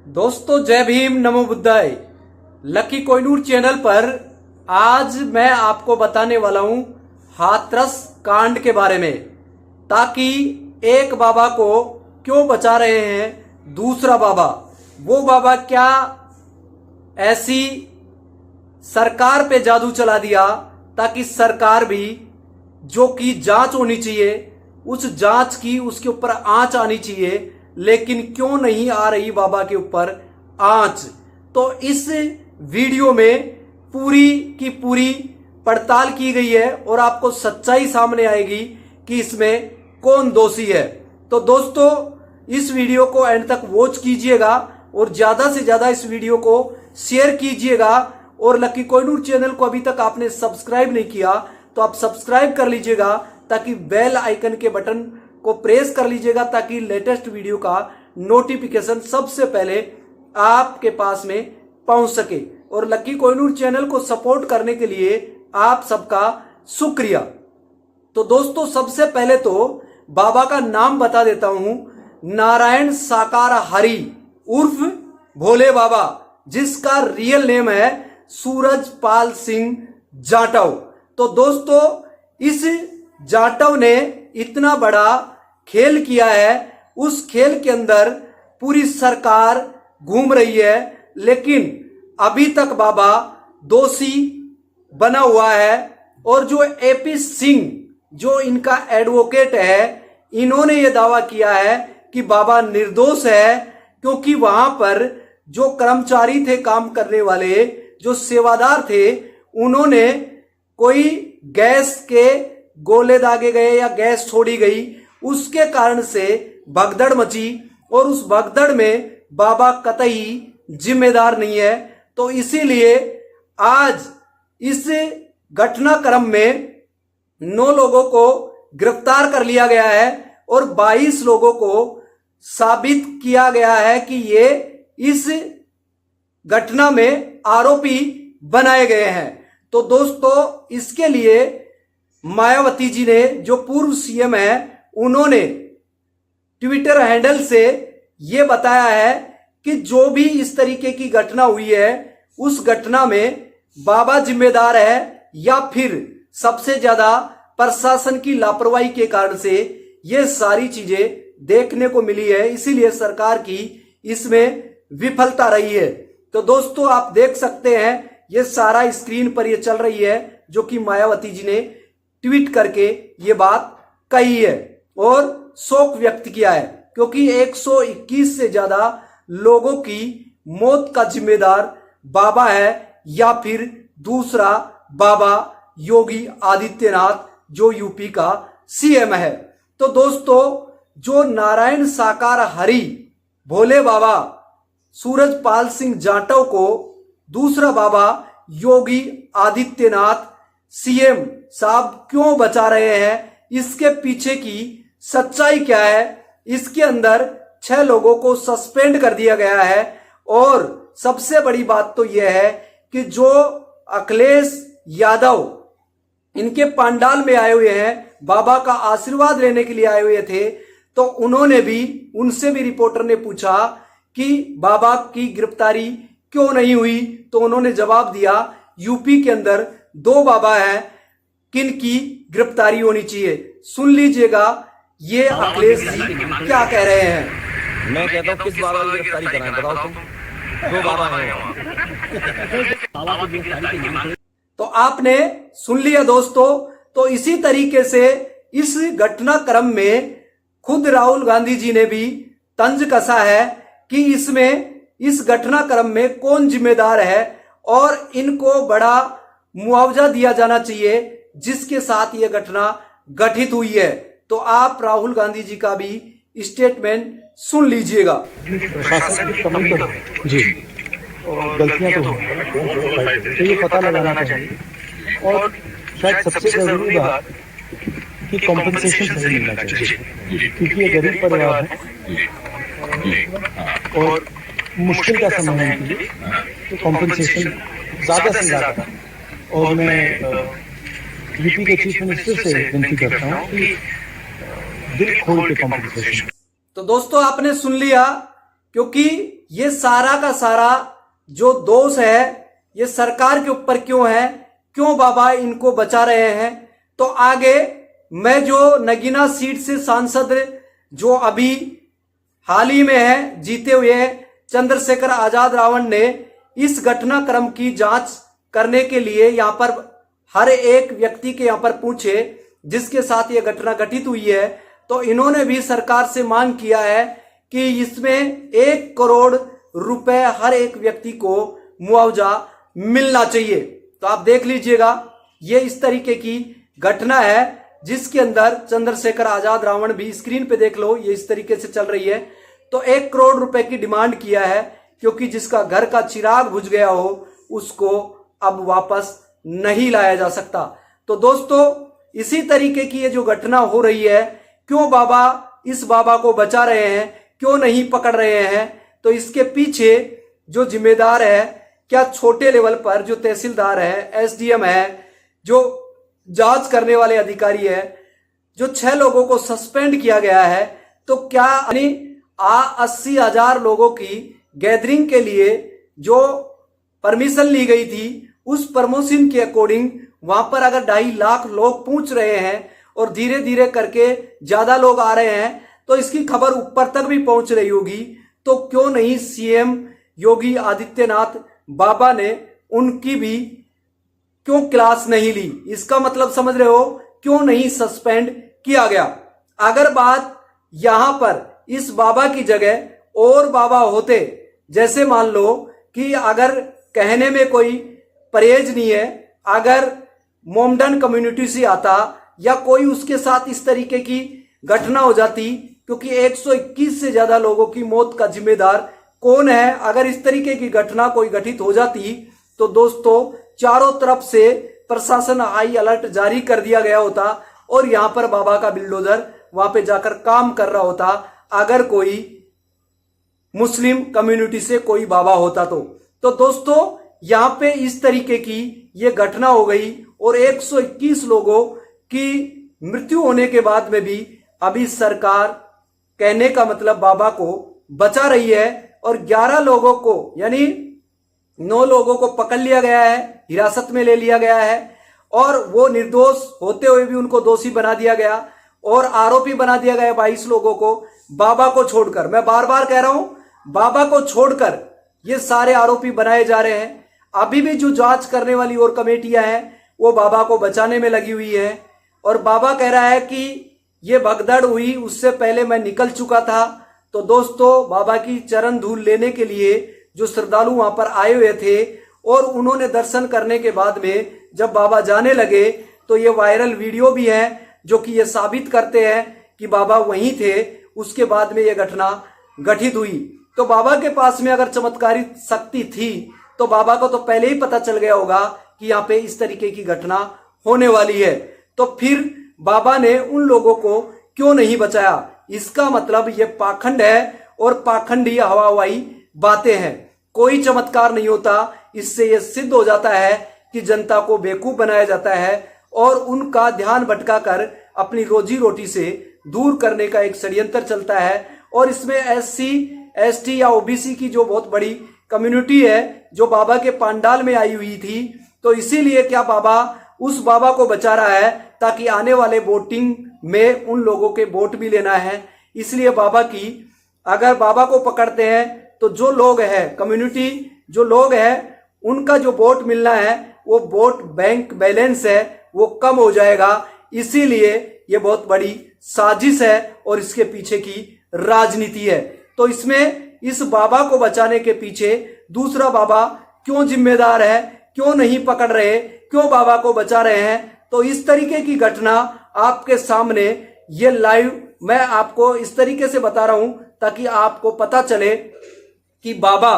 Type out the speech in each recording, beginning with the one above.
दोस्तों जय भीम नमो बुद्धाय। Lucky Kohinoor channel पर आज मैं आपको बताने वाला हूं हाथरस कांड के बारे में, ताकि एक बाबा को क्यों बचा रहे हैं दूसरा बाबा, वो बाबा क्या ऐसी सरकार पे जादू चला दिया ताकि सरकार भी जो की जांच होनी चाहिए उस जांच की उसके ऊपर आंच आनी चाहिए, लेकिन क्यों नहीं आ रही बाबा के ऊपर आंच। तो इस वीडियो में पूरी की पूरी पड़ताल की गई है और आपको सच्चाई सामने आएगी कि इसमें कौन दोषी है। तो दोस्तों इस वीडियो को एंड तक वॉच कीजिएगा और ज्यादा से ज्यादा इस वीडियो को शेयर कीजिएगा। और लकी कोहिनूर चैनल को अभी तक आपने सब्सक्राइब नहीं किया तो आप सब्सक्राइब कर लीजिएगा, ताकि बेल आइकन के बटन को प्रेस कर लीजिएगा ताकि लेटेस्ट वीडियो का नोटिफिकेशन सबसे पहले आपके पास में पहुंच सके। और लकी कोहिनूर चैनल को सपोर्ट करने के लिए आप सबका शुक्रिया। तो दोस्तों सबसे पहले तो बाबा का नाम बता देता हूं, नारायण साकार हरि उर्फ भोले बाबा, जिसका रियल नेम है सूरजपाल सिंह जाटव। तो दोस्तों इस जाटव ने इतना बड़ा खेल किया है, उस खेल के अंदर पूरी सरकार घूम रही है, लेकिन अभी तक बाबा दोषी बना हुआ है। और जो एपी सिंह जो इनका एडवोकेट है, इन्होंने ये दावा किया है कि बाबा निर्दोष है, क्योंकि वहां पर जो कर्मचारी थे, काम करने वाले जो सेवादार थे, उन्होंने कोई गैस के गोले दागे गए या गैस छोड़ी गई, उसके कारण से भगदड़ मची और उस भगदड़ में बाबा कतई जिम्मेदार नहीं है। तो इसीलिए आज इस घटनाक्रम में 9 लोगों को गिरफ्तार कर लिया गया है और 22 लोगों को साबित किया गया है कि ये इस घटना में आरोपी बनाए गए हैं। तो दोस्तों इसके लिए मायावती जी ने, जो पूर्व सीएम है, उन्होंने ट्विटर हैंडल से यह बताया है कि जो भी इस तरीके की घटना हुई है उस घटना में बाबा जिम्मेदार है या फिर सबसे ज्यादा प्रशासन की लापरवाही के कारण से ये सारी चीजें देखने को मिली है, इसीलिए सरकार की इसमें विफलता रही है। तो दोस्तों आप देख सकते हैं ये सारा स्क्रीन पर ये चल रही है, जो कि मायावती जी ने ट्वीट करके ये बात कही है और शोक व्यक्त किया है, क्योंकि 121 से ज्यादा लोगों की मौत का जिम्मेदार बाबा है या फिर दूसरा बाबा योगी आदित्यनाथ जो यूपी का सीएम है। तो दोस्तों जो नारायण साकार हरि भोले बाबा सूरजपाल सिंह जाटव को दूसरा बाबा योगी आदित्यनाथ सीएम साहब क्यों बचा रहे हैं, इसके पीछे की सच्चाई क्या है। इसके अंदर 6 लोगों को सस्पेंड कर दिया गया है और सबसे बड़ी बात तो यह है कि जो अखिलेश यादव इनके पंडाल में आए हुए हैं, बाबा का आशीर्वाद लेने के लिए आए हुए थे, तो उन्होंने भी, उनसे भी रिपोर्टर ने पूछा कि बाबा की गिरफ्तारी क्यों नहीं हुई, तो उन्होंने जवाब दिया यूपी के अंदर 2 बाबा हैं किन की गिरफ्तारी होनी चाहिए। सुन लीजिएगा ये अखिलेश जी क्या कह रहे हैं। मैं कहता हूँ किस बाबा की गिरफ्तारी कराएं, बताओ तुम। 2 बाबा हैं। तो आपने सुन लिया दोस्तों। तो इसी तरीके से इस घटनाक्रम में खुद राहुल गांधी जी ने भी तंज कसा है कि इसमें इस घटनाक्रम में कौन जिम्मेदार है और इनको बड़ा मुआवजा दिया जाना चाहिए जिसके साथ यह घटना घटित हुई है। तो आप राहुल गांधी जी का भी स्टेटमेंट सुन लीजिएगा। प्रशासन की कमी तो है जी, और गलतियां तो हैं, तो ये पता लगाना चाहिए। और शायद सबसे जरूरी बात कि कॉम्पेंसेशन सही मिलना चाहिए, क्योंकि ये गरीब परिवार है और मुश्किल का समय है इनके लिए, तो कॉम्पेंसेशन ज्यादा से ज्यादा। और मैं यूपी के चीफ मिनिस्टर से विनती करता हूँ कि दिल खोल के कॉम्पेंसेशन। तो दोस्तों आपने सुन लिया, क्योंकि ये सारा का सारा जो दोष है ये सरकार के ऊपर क्यों है, क्यों बाबा इनको बचा रहे हैं। तो आगे मैं जो नगीना सीट से सांसद जो अभी हाल ही में है जीते हुए चंद्रशेखर आजाद रावण ने इस घटनाक्रम की जांच करने के लिए यहाँ पर हर एक व्यक्ति के यहाँ पर पूछे जिसके साथ ये घटना घटित हुई है, तो इन्होंने भी सरकार से मांग किया है कि इसमें 1 करोड़ रुपए हर एक व्यक्ति को मुआवजा मिलना चाहिए। तो आप देख लीजिएगा ये इस तरीके की घटना है जिसके अंदर चंद्रशेखर आजाद रावण भी स्क्रीन पे देख लो, ये इस तरीके से चल रही है। तो 1 करोड़ रुपए की डिमांड किया है क्योंकि जिसका घर का चिराग बुझ गया हो उसको अब वापस नहीं लाया जा सकता। तो दोस्तों इसी तरीके की ये जो घटना हो रही है, क्यों बाबा इस बाबा को बचा रहे हैं, क्यों नहीं पकड़ रहे हैं, तो इसके पीछे जो जिम्मेदार है, क्या छोटे लेवल पर जो तहसीलदार है, एसडीएम है, जो जांच करने वाले अधिकारी है, जो 6 लोगों को सस्पेंड किया गया है, तो क्या 80,000 लोगों की गैदरिंग के लिए जो परमिशन ली गई थी उस परमिशन के अकॉर्डिंग वहां पर अगर 2.5 लाख लोग पहुंच रहे हैं और धीरे धीरे करके ज्यादा लोग आ रहे हैं तो इसकी खबर ऊपर तक भी पहुंच रही होगी, तो क्यों नहीं सीएम योगी आदित्यनाथ बाबा ने उनकी भी क्यों क्लास नहीं ली। इसका मतलब समझ रहे हो, क्यों नहीं सस्पेंड किया गया। अगर बात यहां पर इस बाबा की जगह और बाबा होते, जैसे मान लो कि अगर कहने में कोई परहेज नहीं है, अगर मोमडन कम्युनिटी से आता या कोई उसके साथ इस तरीके की घटना हो जाती, क्योंकि 121 से ज्यादा लोगों की मौत का जिम्मेदार कौन है। अगर इस तरीके की घटना कोई घटित हो जाती तो दोस्तों चारों तरफ से प्रशासन हाई अलर्ट जारी कर दिया गया होता और यहां पर बाबा का बिल्डोजर वहां पे जाकर काम कर रहा होता अगर कोई मुस्लिम कम्युनिटी से कोई बाबा होता तो दोस्तों यहां पे इस तरीके की ये घटना हो गई और 121 लोगों की मृत्यु होने के बाद में भी अभी सरकार कहने का मतलब बाबा को बचा रही है और 11 लोगों को यानी 9 लोगों को पकड़ लिया गया है, हिरासत में ले लिया गया है और वो निर्दोष होते हुए भी उनको दोषी बना दिया गया और आरोपी बना दिया गया 22 लोगों को बाबा को छोड़कर। मैं बार बार कह रहा हूं, बाबा को छोड़कर ये सारे आरोपी बनाए जा रहे हैं। अभी भी जो जांच करने वाली और कमेटियां हैं वो बाबा को बचाने में लगी हुई है और बाबा कह रहा है कि ये भगदड़ हुई उससे पहले मैं निकल चुका था। तो दोस्तों बाबा की चरण धूल लेने के लिए जो श्रद्धालु वहां पर आए हुए थे और उन्होंने दर्शन करने के बाद में जब बाबा जाने लगे तो ये वायरल वीडियो भी है जो कि ये साबित करते हैं कि बाबा वहीं थे। उसके बाद में ये घटना घटित हुई। तो बाबा के पास में अगर चमत्कारी शक्ति थी तो बाबा को तो पहले ही पता चल गया होगा कि यहाँ पे इस तरीके की घटना होने वाली है, तो फिर बाबा ने उन लोगों को क्यों नहीं बचाया। इसका मतलब ये पाखंड है और पाखंडी हवाई बातें हैं, कोई चमत्कार नहीं होता। इससे ये सिद्ध हो जाता है कि जनता को बेवकूफ बनाया जाता है और उनका ध्यान भटका कर अपनी रोजी रोटी से दूर करने का एक षड्यंत्र चलता है। और इसमें SC ST या OBC की जो बहुत बड़ी कम्युनिटी है जो बाबा के पंडाल में आई हुई थी, तो इसीलिए क्या बाबा उस बाबा को बचा रहा है ताकि आने वाले वोटिंग में उन लोगों के वोट भी लेना है। इसलिए बाबा की अगर बाबा को पकड़ते हैं तो जो लोग हैं कम्युनिटी जो लोग हैं उनका जो वोट मिलना है वो वोट बैंक बैलेंस है वो कम हो जाएगा। इसीलिए ये बहुत बड़ी साजिश है और इसके पीछे की राजनीति है। तो इसमें इस बाबा को बचाने के पीछे दूसरा बाबा क्यों जिम्मेदार है, क्यों नहीं पकड़ रहे, क्यों बाबा को बचा रहे हैं। तो इस तरीके की घटना आपके सामने ये लाइव मैं आपको इस तरीके से बता रहा हूं ताकि आपको पता चले कि बाबा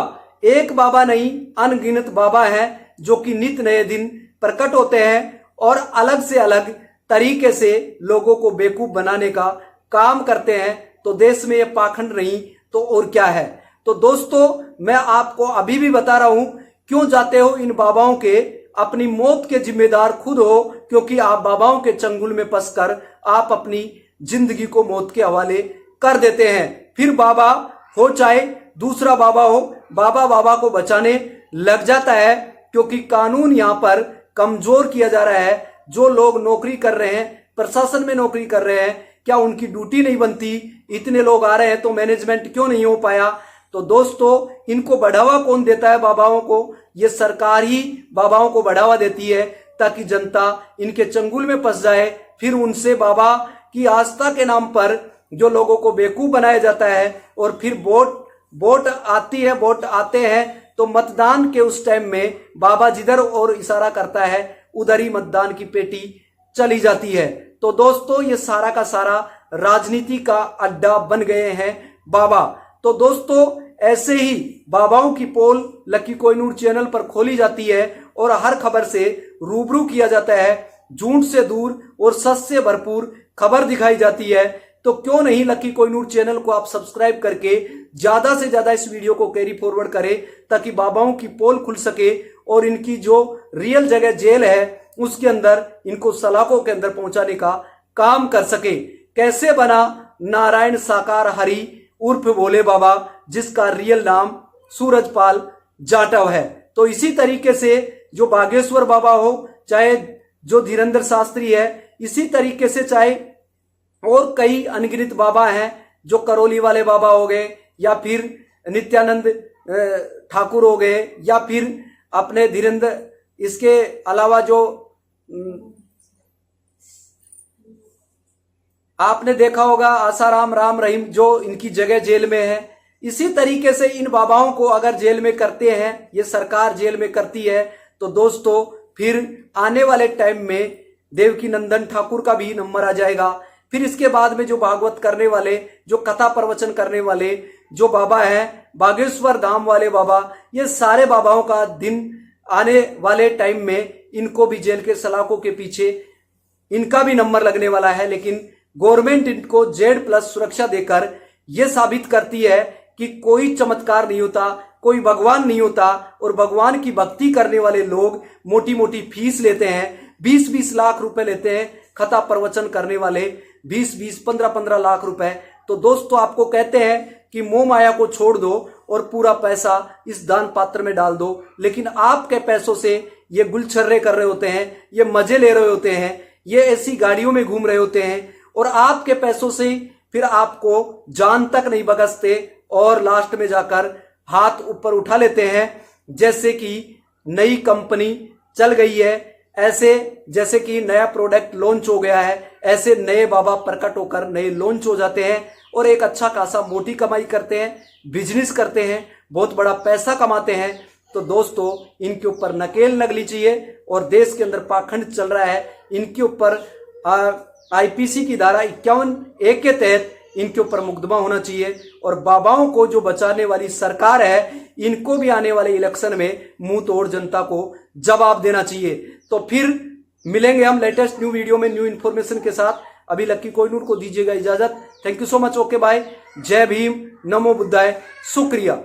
एक बाबा नहीं अनगिनत बाबा है जो कि नित नए दिन प्रकट होते हैं और अलग से अलग तरीके से लोगों को बेवकूफ बनाने का काम करते हैं। तो देश में ये पाखंड नहीं तो और क्या है। तो दोस्तों मैं आपको अभी भी बता रहा हूं, क्यों जाते हो इन बाबाओं के, अपनी मौत के जिम्मेदार खुद हो, क्योंकि आप बाबाओं के चंगुल में फंसकर आप अपनी जिंदगी को मौत के हवाले कर देते हैं। फिर बाबा हो चाहे दूसरा बाबा हो, बाबा को बचाने लग जाता है, क्योंकि कानून यहाँ पर कमजोर किया जा रहा है। जो लोग नौकरी कर रहे हैं, प्रशासन में नौकरी कर रहे हैं, क्या उनकी ड्यूटी नहीं बनती? इतने लोग आ रहे हैं तो मैनेजमेंट क्यों नहीं हो पाया? तो दोस्तों, इनको बढ़ावा कौन देता है बाबाओं को? ये सरकार ही बाबाओं को बढ़ावा देती है, ताकि जनता इनके चंगुल में फंस जाए। फिर उनसे बाबा की आस्था के नाम पर जो लोगों को बेवकूफ बनाया जाता है, और फिर वोट आती है, वोट आते हैं तो मतदान के उस टाइम में बाबा जिधर और इशारा करता है उधर ही मतदान की पेटी चली जाती है। तो दोस्तों, ये सारा का सारा राजनीति का अड्डा बन गए हैं बाबा। तो दोस्तों, ऐसे ही बाबाओं की पोल लकी कोहिनूर चैनल पर खोली जाती है और हर खबर से रूबरू किया जाता है। झूठ से दूर और सच से भरपूर खबर दिखाई जाती है। तो क्यों नहीं लकी कोहिनूर चैनल को आप सब्सक्राइब करके ज्यादा से ज्यादा इस वीडियो को कैरी फॉरवर्ड करें, ताकि बाबाओं की पोल खुल सके और इनकी जो रियल जगह जेल है उसके अंदर इनको सलाखों के अंदर पहुंचाने का काम कर सके। कैसे बना नारायण साकार हरि उर्फ भोले बाबा, जिसका रियल नाम सूरजपाल जाटव है। तो इसी तरीके से जो बागेश्वर बाबा हो, चाहे जो धीरेन्द्र शास्त्री है, इसी तरीके से चाहे और कई अनगिनत बाबा हैं, जो करौली वाले बाबा हो गए, या फिर नित्यानंद ठाकुर हो गए, या फिर अपने धीरेन्द्र, इसके अलावा जो आपने देखा होगा आसाराम राम रहीम, जो इनकी जगह जेल में है। इसी तरीके से इन बाबाओं को अगर जेल में करते हैं, ये सरकार जेल में करती है, तो दोस्तों फिर आने वाले टाइम में देवकी नंदन ठाकुर का भी नंबर आ जाएगा। फिर इसके बाद में जो भागवत करने वाले, जो कथा प्रवचन करने वाले जो बाबा हैं, बागेश्वर धाम वाले बाबा, ये सारे बाबाओं का दिन आने वाले टाइम में इनको भी जेल के सलाखों के पीछे इनका भी नंबर लगने वाला है। लेकिन गवर्नमेंट इनको Z+ सुरक्षा देकर यह साबित करती है कि कोई चमत्कार नहीं होता, कोई भगवान नहीं होता, और भगवान की भक्ति करने वाले लोग मोटी मोटी फीस लेते हैं, 20-20 लाख रुपए लेते हैं। कथा प्रवचन करने वाले 20-20, 15-15 लाख रुपए। तो दोस्तों, आपको कहते हैं कि मोह माया को छोड़ दो और पूरा पैसा इस दान पात्र में डाल दो, लेकिन आपके पैसों से ये गुलछर्रे कर रहे होते हैं, ये मजे ले रहे होते हैं, ये ऐसी गाड़ियों में घूम रहे होते हैं, और आपके पैसों से फिर आपको जान तक नहीं बख्शते, और लास्ट में जाकर हाथ ऊपर उठा लेते हैं। जैसे कि नई कंपनी चल गई है, ऐसे जैसे कि नया प्रोडक्ट लॉन्च हो गया है, ऐसे नए बाबा प्रकट होकर नए लॉन्च हो जाते हैं और एक अच्छा खासा मोटी कमाई करते हैं, बिजनेस करते हैं, बहुत बड़ा पैसा कमाते हैं। तो दोस्तों, इनके ऊपर नकेल लगनी चाहिए, और देश के अंदर पाखंड चल रहा है, इनके ऊपर IPC की धारा 51(1) के तहत इनके ऊपर मुकदमा होना चाहिए। और बाबाओं को जो बचाने वाली सरकार है, इनको भी आने वाले इलेक्शन में मुंह तोड़ जनता को जवाब देना चाहिए। तो फिर मिलेंगे हम लेटेस्ट न्यू वीडियो में न्यू इन्फॉर्मेशन के साथ। अभी लकी कोहिनूर को दीजिएगा इजाजत। Thank you so much. Okay bye. जय भीम, नमो बुद्धाय, शुक्रिया।